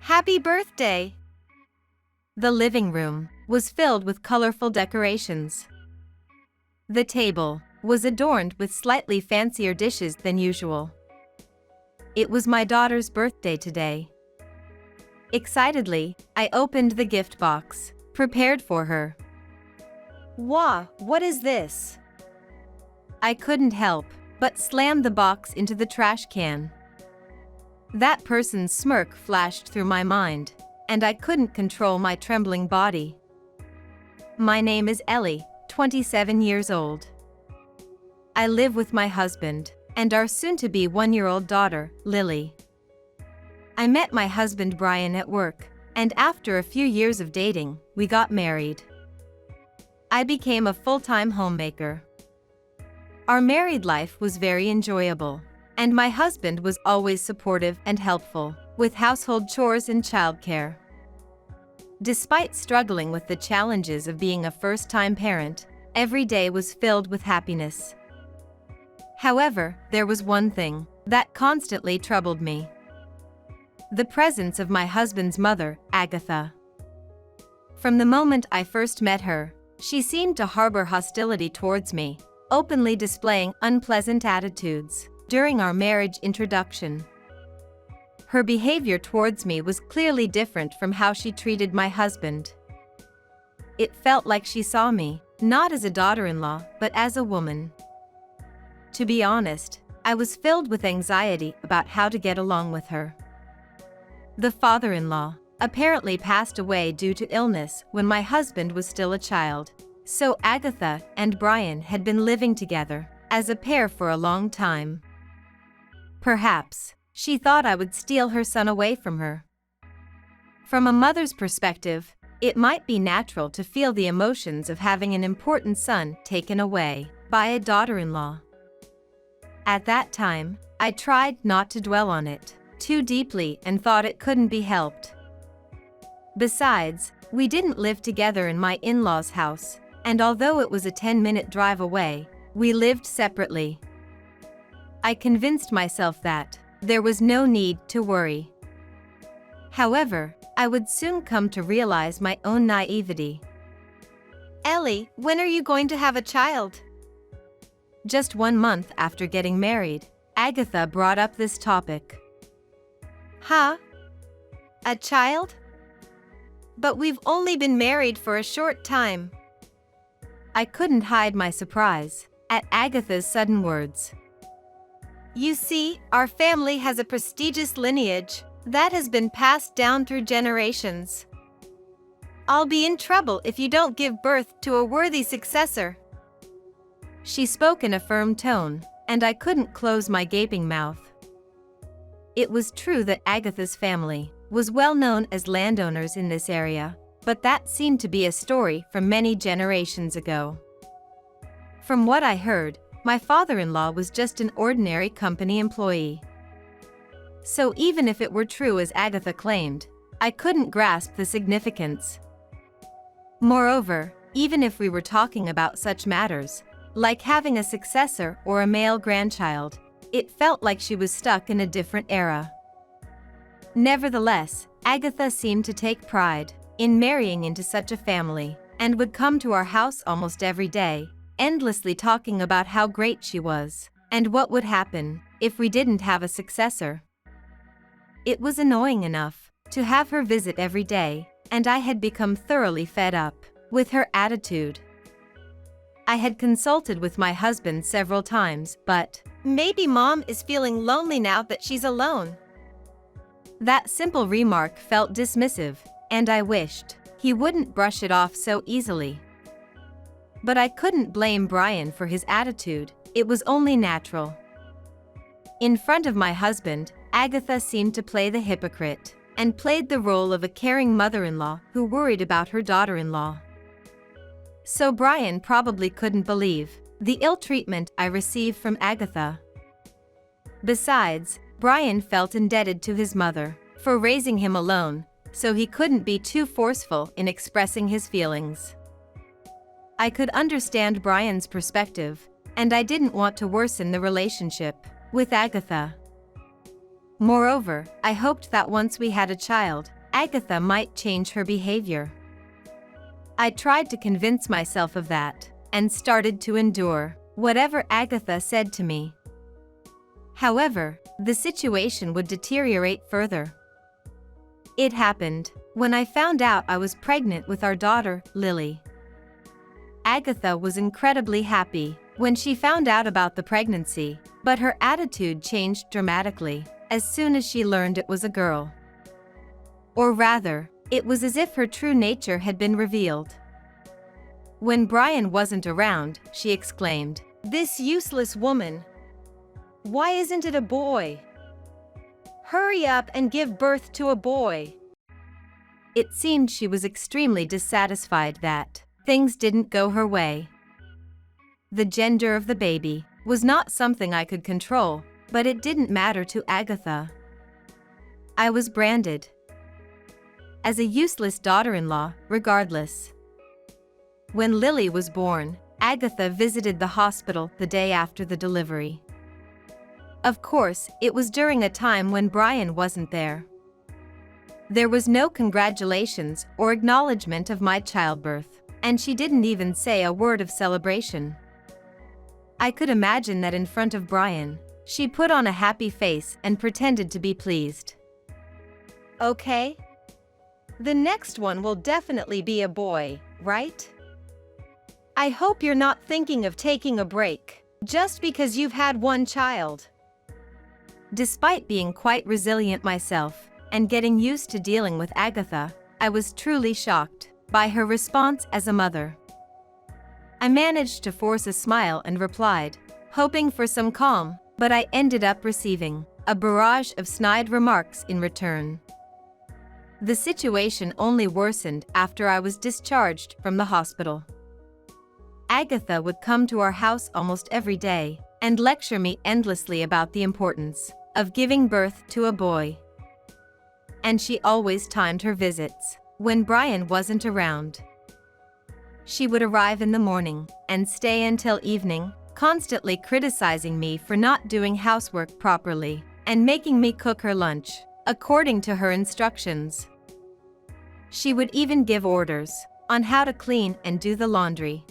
Happy birthday! The living room was filled with colorful decorations. The table was adorned with slightly fancier dishes than usual. It was my daughter's birthday today. Excitedly, I opened the gift box, prepared for her. Wow, what is this? I couldn't help but slam the box into the trash can. That person's smirk flashed through my mind, and I couldn't control my trembling body. My name is Ellie, 27 years old. I live with my husband and our soon-to-be one-year-old daughter, Lily. I met my husband Brian at work, and after a few years of dating, we got married. I became a full-time homemaker. Our married life was very enjoyable, and my husband was always supportive and helpful with household chores and childcare. Despite struggling with the challenges of being a first-time parent, every day was filled with happiness. However, there was one thing that constantly troubled me: the presence of my husband's mother, Agatha. From the moment I first met her, she seemed to harbor hostility towards me, openly displaying unpleasant attitudes during our marriage introduction. Her behavior towards me was clearly different from how she treated my husband. It felt like she saw me, not as a daughter-in-law, but as a woman. To be honest, I was filled with anxiety about how to get along with her. The father-in-law apparently passed away due to illness when my husband was still a child, so Agatha and Brian had been living together as a pair for a long time. Perhaps she thought I would steal her son away from her. From a mother's perspective, it might be natural to feel the emotions of having an important son taken away by a daughter-in-law. At that time, I tried not to dwell on it too deeply and thought it couldn't be helped. Besides, we didn't live together in my in-laws' house, and although it was a 10-minute drive away, we lived separately. I convinced myself that there was no need to worry. However, I would soon come to realize my own naivety. Ellie, when are you going to have a child? Just 1 month after getting married, Agatha brought up this topic. Huh? A child? But we've only been married for a short time. I couldn't hide my surprise at Agatha's sudden words. You see, our family has a prestigious lineage that has been passed down through generations. I'll be in trouble if you don't give birth to a worthy successor. She spoke in a firm tone, and I couldn't close my gaping mouth. It was true that Agatha's family was well known as landowners in this area, but that seemed to be a story from many generations ago. From what I heard, my father-in-law was just an ordinary company employee. So even if it were true as Agatha claimed, I couldn't grasp the significance. Moreover, even if we were talking about such matters, like having a successor or a male grandchild, it felt like she was stuck in a different era. Nevertheless, Agatha seemed to take pride in marrying into such a family, and would come to our house almost every day, endlessly talking about how great she was, and what would happen if we didn't have a successor. It was annoying enough to have her visit every day, and I had become thoroughly fed up with her attitude. I had consulted with my husband several times, but maybe Mom is feeling lonely now that she's alone. That simple remark felt dismissive, and I wished he wouldn't brush it off so easily. But I couldn't blame Brian for his attitude, it was only natural. In front of my husband, Agatha seemed to play the hypocrite, and played the role of a caring mother-in-law who worried about her daughter-in-law. So Brian probably couldn't believe the ill treatment I received from Agatha. Besides, Brian felt indebted to his mother for raising him alone, so he couldn't be too forceful in expressing his feelings. I could understand Brian's perspective, and I didn't want to worsen the relationship with Agatha. Moreover, I hoped that once we had a child, Agatha might change her behavior. I tried to convince myself of that, and started to endure whatever Agatha said to me. However, the situation would deteriorate further. It happened when I found out I was pregnant with our daughter, Lily. Agatha was incredibly happy when she found out about the pregnancy, but her attitude changed dramatically as soon as she learned it was a girl. Or rather, it was as if her true nature had been revealed. When Brian wasn't around, she exclaimed, "This useless woman! Why isn't it a boy? Hurry up and give birth to a boy!" It seemed she was extremely dissatisfied that things didn't go her way. The gender of the baby was not something I could control, but it didn't matter to Agatha. I was branded as a useless daughter-in-law, regardless. When Lily was born, Agatha visited the hospital the day after the delivery. Of course, it was during a time when Brian wasn't there. There was no congratulations or acknowledgement of my childbirth, and she didn't even say a word of celebration. I could imagine that in front of Brian, she put on a happy face and pretended to be pleased. "Okay? The next one will definitely be a boy, right? I hope you're not thinking of taking a break just because you've had one child." Despite being quite resilient myself and getting used to dealing with Agatha, I was truly shocked by her response as a mother. I managed to force a smile and replied, hoping for some calm, but I ended up receiving a barrage of snide remarks in return. The situation only worsened after I was discharged from the hospital. Agatha would come to our house almost every day and lecture me endlessly about the importance of giving birth to a boy. And she always timed her visits when Brian wasn't around. She would arrive in the morning and stay until evening, constantly criticizing me for not doing housework properly and making me cook her lunch according to her instructions. She would even give orders on how to clean and do the laundry.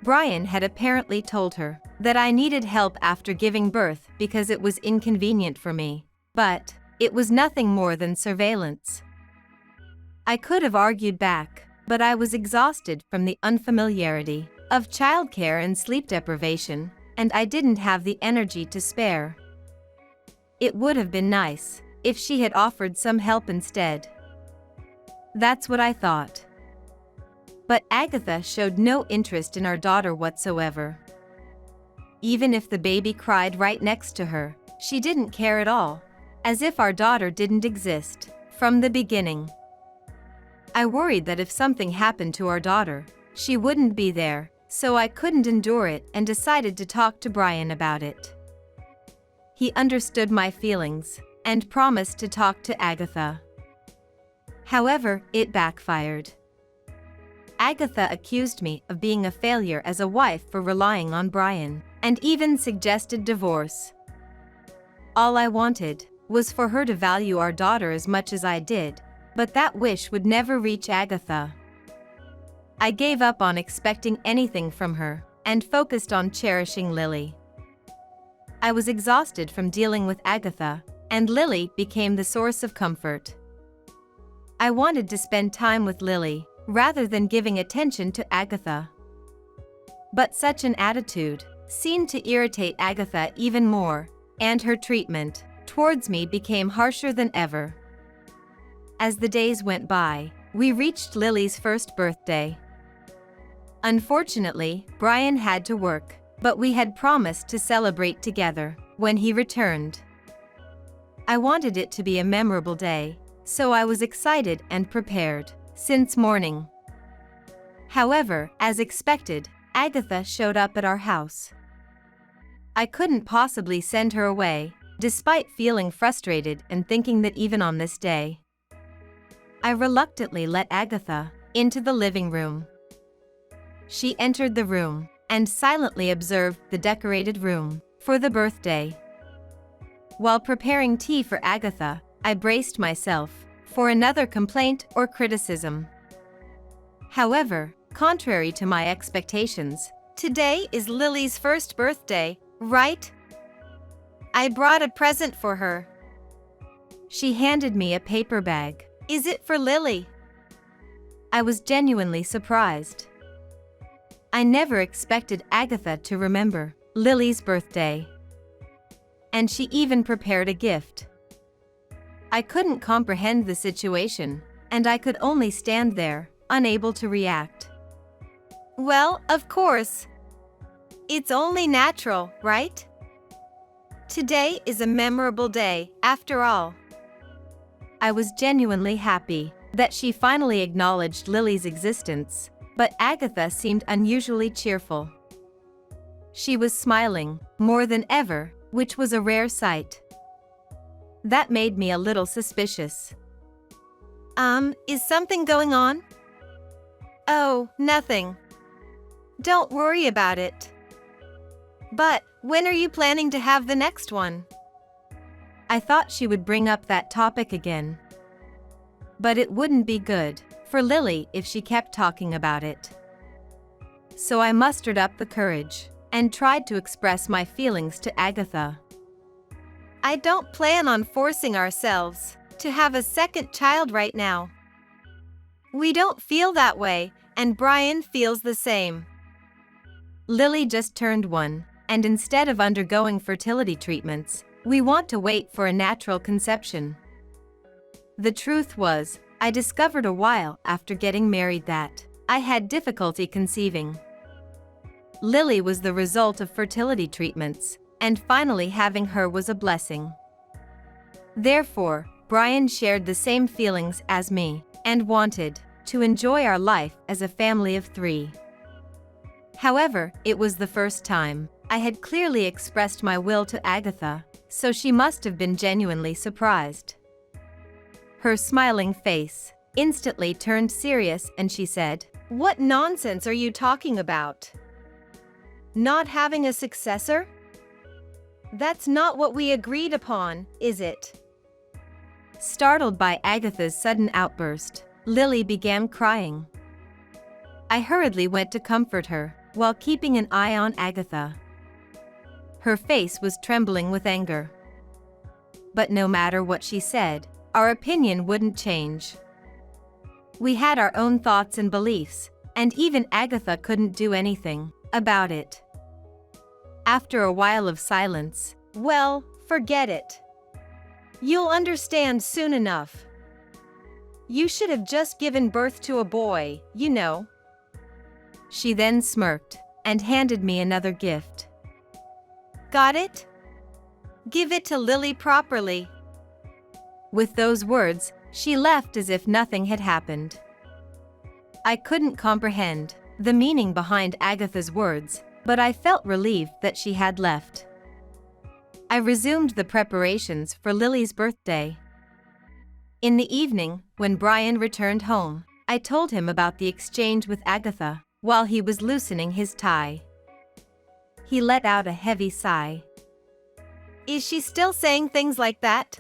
Brian had apparently told her that I needed help after giving birth because it was inconvenient for me, but it was nothing more than surveillance. I could have argued back, but I was exhausted from the unfamiliarity of childcare and sleep deprivation, and I didn't have the energy to spare. It would have been nice if she had offered some help instead. That's what I thought. But Agatha showed no interest in our daughter whatsoever. Even if the baby cried right next to her, she didn't care at all, as if our daughter didn't exist from the beginning. I worried that if something happened to our daughter, she wouldn't be there, so I couldn't endure it and decided to talk to Brian about it. He understood my feelings and promised to talk to Agatha. However, it backfired. Agatha accused me of being a failure as a wife for relying on Brian, and even suggested divorce. All I wanted was for her to value our daughter as much as I did, but that wish would never reach Agatha. I gave up on expecting anything from her and focused on cherishing Lily. I was exhausted from dealing with Agatha, and Lily became the source of comfort. I wanted to spend time with Lily rather than giving attention to Agatha. But such an attitude seemed to irritate Agatha even more, and her treatment towards me became harsher than ever. As the days went by, we reached Lily's first birthday. Unfortunately, Brian had to work, but we had promised to celebrate together when he returned. I wanted it to be a memorable day, so I was excited and prepared since morning. However, as expected, Agatha showed up at our house. I couldn't possibly send her away, despite feeling frustrated and thinking that even on this day. I reluctantly let Agatha into the living room. She entered the room and silently observed the decorated room for the birthday. While preparing tea for Agatha, I braced myself for another complaint or criticism. However, contrary to my expectations, today is Lily's first birthday, right? I brought a present for her. She handed me a paper bag. Is it for Lily? I was genuinely surprised. I never expected Agatha to remember Lily's birthday. And she even prepared a gift. I couldn't comprehend the situation, and I could only stand there, unable to react. Well, of course. It's only natural, right? Today is a memorable day, after all. I was genuinely happy that she finally acknowledged Lily's existence, but Agatha seemed unusually cheerful. She was smiling more than ever, which was a rare sight. That made me a little suspicious. Is something going on? Oh, nothing. Don't worry about it. But, when are you planning to have the next one? I thought she would bring up that topic again. But it wouldn't be good for Lily if she kept talking about it. So I mustered up the courage and tried to express my feelings to Agatha. I don't plan on forcing ourselves to have a second child right now. We don't feel that way, and Brian feels the same. Lily just turned 1, and instead of undergoing fertility treatments, we want to wait for a natural conception. The truth was, I discovered a while after getting married that I had difficulty conceiving. Lily was the result of fertility treatments, and finally having her was a blessing. Therefore, Brian shared the same feelings as me, and wanted to enjoy our life as a family of 3. However, it was the first time I had clearly expressed my will to Agatha, so she must have been genuinely surprised. Her smiling face instantly turned serious and she said, "What nonsense are you talking about? Not having a successor? That's not what we agreed upon, is it?" Startled by Agatha's sudden outburst, Lily began crying. I hurriedly went to comfort her, while keeping an eye on Agatha. Her face was trembling with anger. But no matter what she said, our opinion wouldn't change. We had our own thoughts and beliefs, and even Agatha couldn't do anything about it. After a while of silence, "Well, forget it. You'll understand soon enough. You should have just given birth to a boy, you know." She then smirked and handed me another gift. "Got it? Give it to Lily properly." With those words, she left as if nothing had happened. I couldn't comprehend the meaning behind Agatha's words, but I felt relieved that she had left. I resumed the preparations for Lily's birthday. In the evening, when Brian returned home, I told him about the exchange with Agatha while he was loosening his tie. He let out a heavy sigh. "Is she still saying things like that?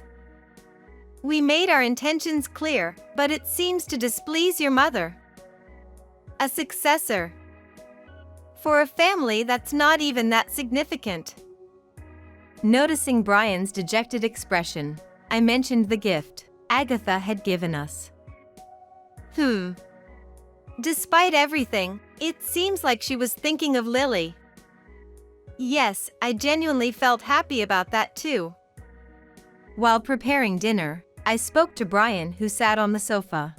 We made our intentions clear, but it seems to displease your mother. A successor. For a family that's not even that significant." Noticing Brian's dejected expression, I mentioned the gift Agatha had given us. Despite everything, it seems like she was thinking of Lily. Yes, I genuinely felt happy about that too. While preparing dinner, I spoke to Brian, who sat on the sofa.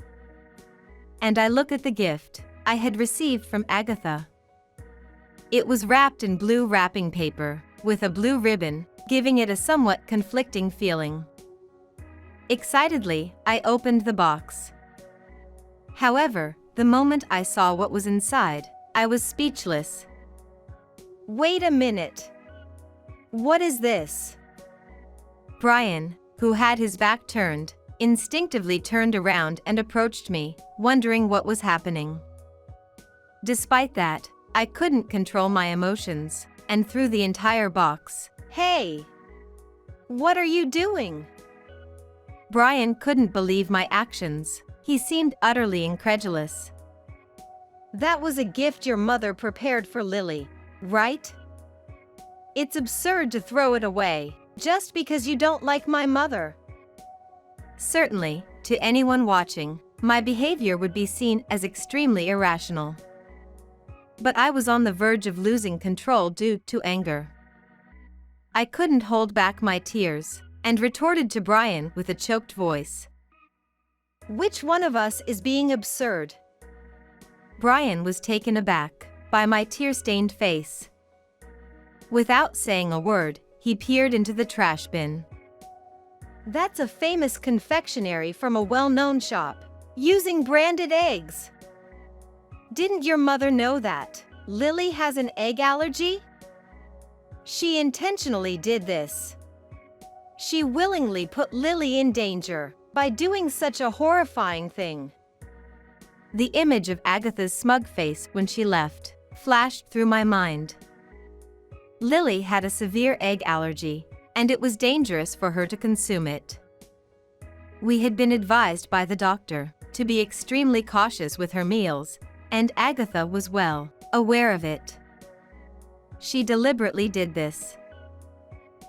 And I looked at the gift I had received from Agatha. It was wrapped in blue wrapping paper, with a blue ribbon, giving it a somewhat conflicting feeling. Excitedly, I opened the box. However, the moment I saw what was inside, I was speechless. "Wait a minute. What is this?" Brian, who had his back turned, instinctively turned around and approached me, wondering what was happening. Despite that, I couldn't control my emotions, and threw the entire box. "Hey! What are you doing? Brian couldn't believe my actions. He seemed utterly incredulous. That was a gift your mother prepared for Lily, right? It's absurd to throw it away, just because you don't like my mother. Certainly, to anyone watching, my behavior would be seen as extremely irrational. But I was on the verge of losing control due to anger. I couldn't hold back my tears, and retorted to Brian with a choked voice. Which one of us is being absurd? Brian was taken aback by my tear-stained face. Without saying a word, he peered into the trash bin. That's a famous confectionery from a well-known shop, using branded eggs. Didn't your mother know that Lily has an egg allergy? She intentionally did this. She willingly put Lily in danger by doing such a horrifying thing. The image of Agatha's smug face when she left flashed through my mind. Lily had a severe egg allergy, and it was dangerous for her to consume it. We had been advised by the doctor to be extremely cautious with her meals, and Agatha was well aware of it. She deliberately did this.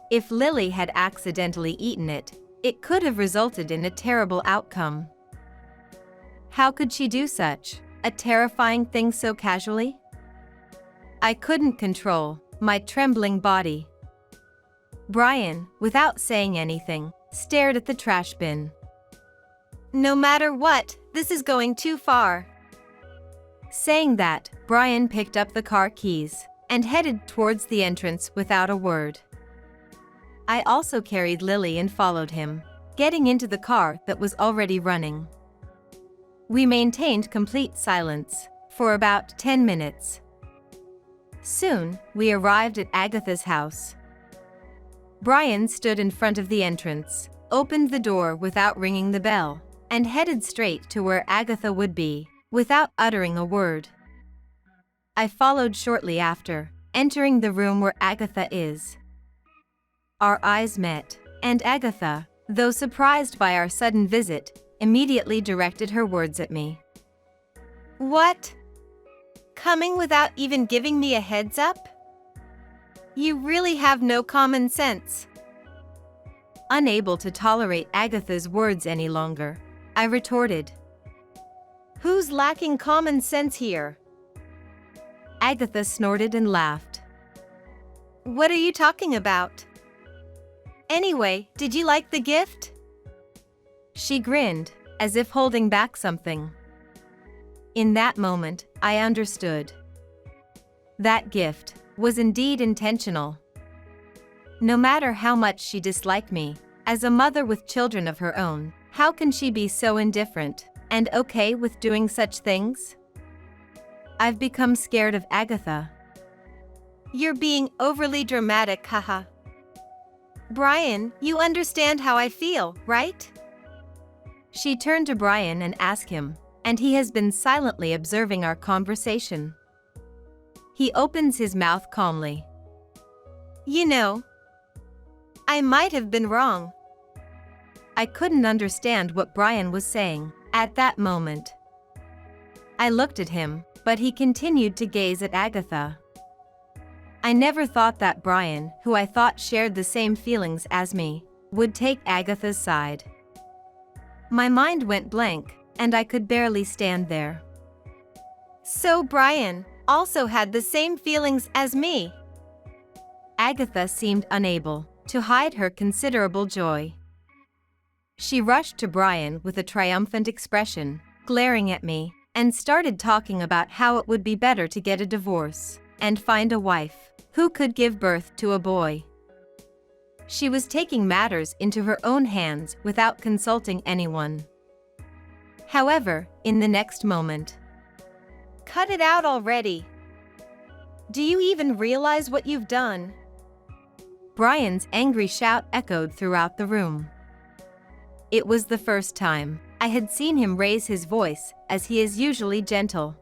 If Lily had accidentally eaten it, it could have resulted in a terrible outcome. How could she do such a terrifying thing so casually? I couldn't control my trembling body. Brian, without saying anything, stared at the trash bin. No matter what, this is going too far. Saying that, Brian picked up the car keys and headed towards the entrance without a word. I also carried Lily and followed him, getting into the car that was already running. We maintained complete silence for about 10 minutes. Soon, we arrived at Agatha's house. Brian stood in front of the entrance, opened the door without ringing the bell, and headed straight to where Agatha would be, without uttering a word. I followed shortly after, entering the room where Agatha is. Our eyes met, and Agatha, though surprised by our sudden visit, immediately directed her words at me. What? Coming without even giving me a heads up? You really have no common sense. Unable to tolerate Agatha's words any longer, I retorted. Who's lacking common sense here? Agatha snorted and laughed. What are you talking about? Anyway, did you like the gift? She grinned, as if holding back something. In that moment, I understood. That gift was indeed intentional. No matter how much she disliked me, as a mother with children of her own, how can she be so indifferent and okay with doing such things? I've become scared of Agatha. You're being overly dramatic, haha. Brian, you understand how I feel, right? She turned to Brian and asked him, and he has been silently observing our conversation. He opens his mouth calmly. You know, I might have been wrong. I couldn't understand what Brian was saying at that moment. I looked at him, but he continued to gaze at Agatha. I never thought that Brian, who I thought shared the same feelings as me, would take Agatha's side. My mind went blank, and I could barely stand there. So Brian also had the same feelings as me. Agatha seemed unable to hide her considerable joy. She rushed to Brian with a triumphant expression, glaring at me, and started talking about how it would be better to get a divorce and find a wife who could give birth to a boy. She was taking matters into her own hands without consulting anyone. However, in the next moment, cut it out already. Do you even realize what you've done? Brian's angry shout echoed throughout the room. It was the first time I had seen him raise his voice, as he is usually gentle.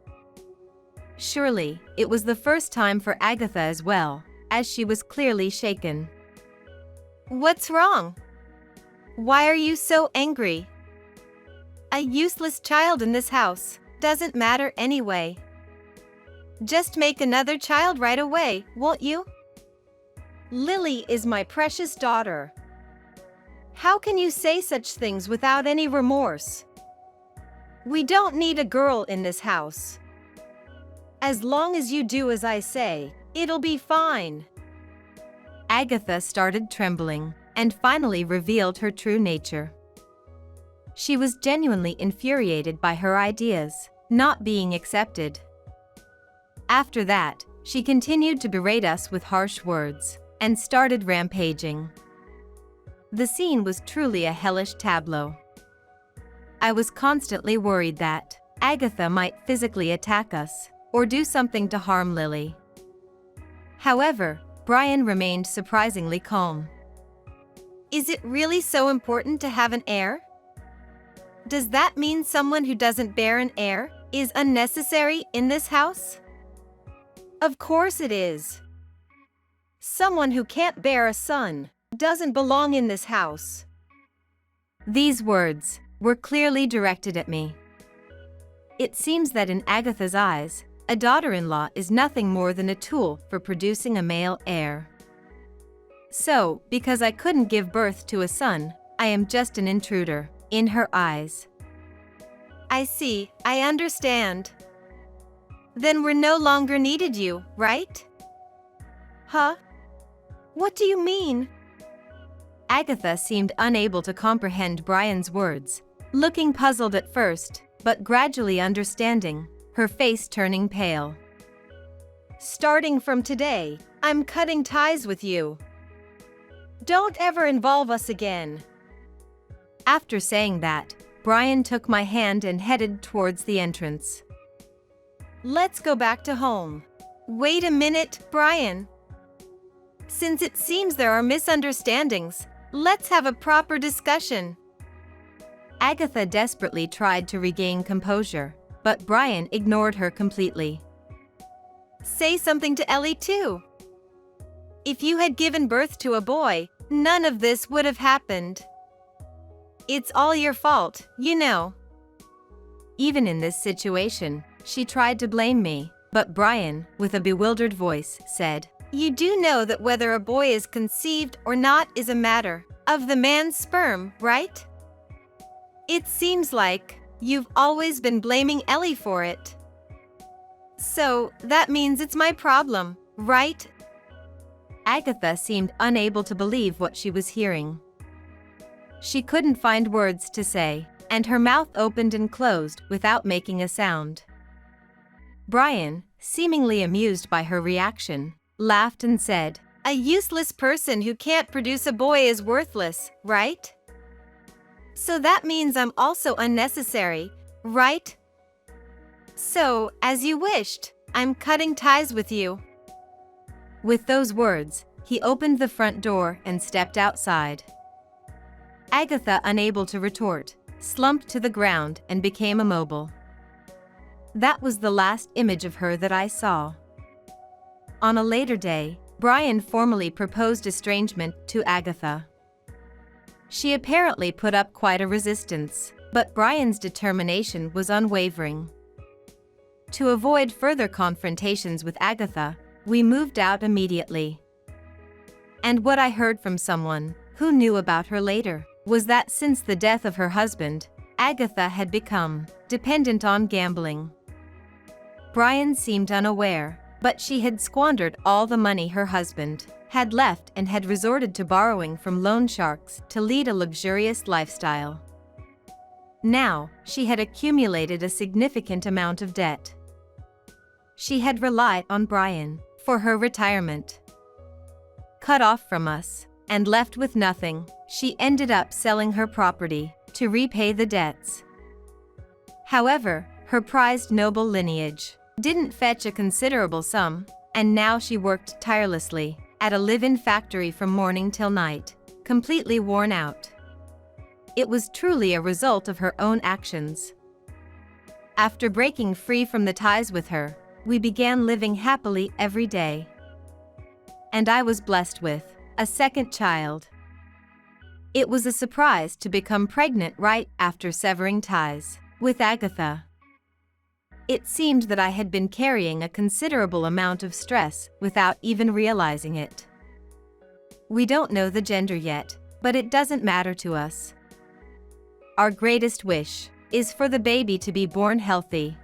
Surely, it was the first time for Agatha as well, as she was clearly shaken. What's wrong? Why are you so angry? A useless child in this house doesn't matter anyway. Just make another child right away, won't you? Lily is my precious daughter. How can you say such things without any remorse? We don't need a girl in this house. As long as you do as I say, it'll be fine. Agatha started trembling and finally revealed her true nature. She was genuinely infuriated by her ideas not being accepted. After that, she continued to berate us with harsh words and started rampaging. The scene was truly a hellish tableau. I was constantly worried that Agatha might physically attack us or do something to harm Lily. However, Brian remained surprisingly calm. Is it really so important to have an heir? Does that mean someone who doesn't bear an heir is unnecessary in this house? Of course it is. Someone who can't bear a son doesn't belong in this house. These words were clearly directed at me. It seems that in Agatha's eyes, a daughter-in-law is nothing more than a tool for producing a male heir. So, because I couldn't give birth to a son, I am just an intruder in her eyes. I see, I understand. Then we're no longer needed you, right? Huh? What do you mean? Agatha seemed unable to comprehend Brian's words, looking puzzled at first, but gradually understanding, her face turning pale. Starting from today, I'm cutting ties with you. Don't ever involve us again. After saying that, Brian took my hand and headed towards the entrance. Let's go back to home. Wait a minute, Brian. Since it seems there are misunderstandings, let's have a proper discussion. Agatha desperately tried to regain composure, but Brian ignored her completely. Say something to Ellie too. If you had given birth to a boy, none of this would have happened. It's all your fault, you know. Even in this situation, she tried to blame me, but Brian, with a bewildered voice, said, You do know that whether a boy is conceived or not is a matter of the man's sperm, right? It seems like you've always been blaming Ellie for it. So, that means it's my problem, right? Agatha seemed unable to believe what she was hearing. She couldn't find words to say, and her mouth opened and closed without making a sound. Brian, seemingly amused by her reaction, laughed and said, A useless person who can't produce a boy is worthless, right? So that means I'm also unnecessary, right? So, as you wished, I'm cutting ties with you. With those words, he opened the front door and stepped outside. Agatha, unable to retort, slumped to the ground and became immobile. That was the last image of her that I saw. On a later day, Brian formally proposed estrangement to Agatha. She apparently put up quite a resistance, but Brian's determination was unwavering. To avoid further confrontations with Agatha, we moved out immediately. And what I heard from someone who knew about her later was that since the death of her husband, Agatha had become dependent on gambling. Brian seemed unaware, but she had squandered all the money her husband had left and had resorted to borrowing from loan sharks to lead a luxurious lifestyle. Now, she had accumulated a significant amount of debt. She had relied on Brian for her retirement. Cut off from us and left with nothing, she ended up selling her property to repay the debts. However, her prized noble lineage didn't fetch a considerable sum, and now she worked tirelessly at a live-in factory from morning till night, completely worn out. It was truly a result of her own actions. After breaking free from the ties with her, we began living happily every day. And I was blessed with a second child. It was a surprise to become pregnant right after severing ties with Agatha. It seemed that I had been carrying a considerable amount of stress without even realizing it. We don't know the gender yet, but it doesn't matter to us. Our greatest wish is for the baby to be born healthy.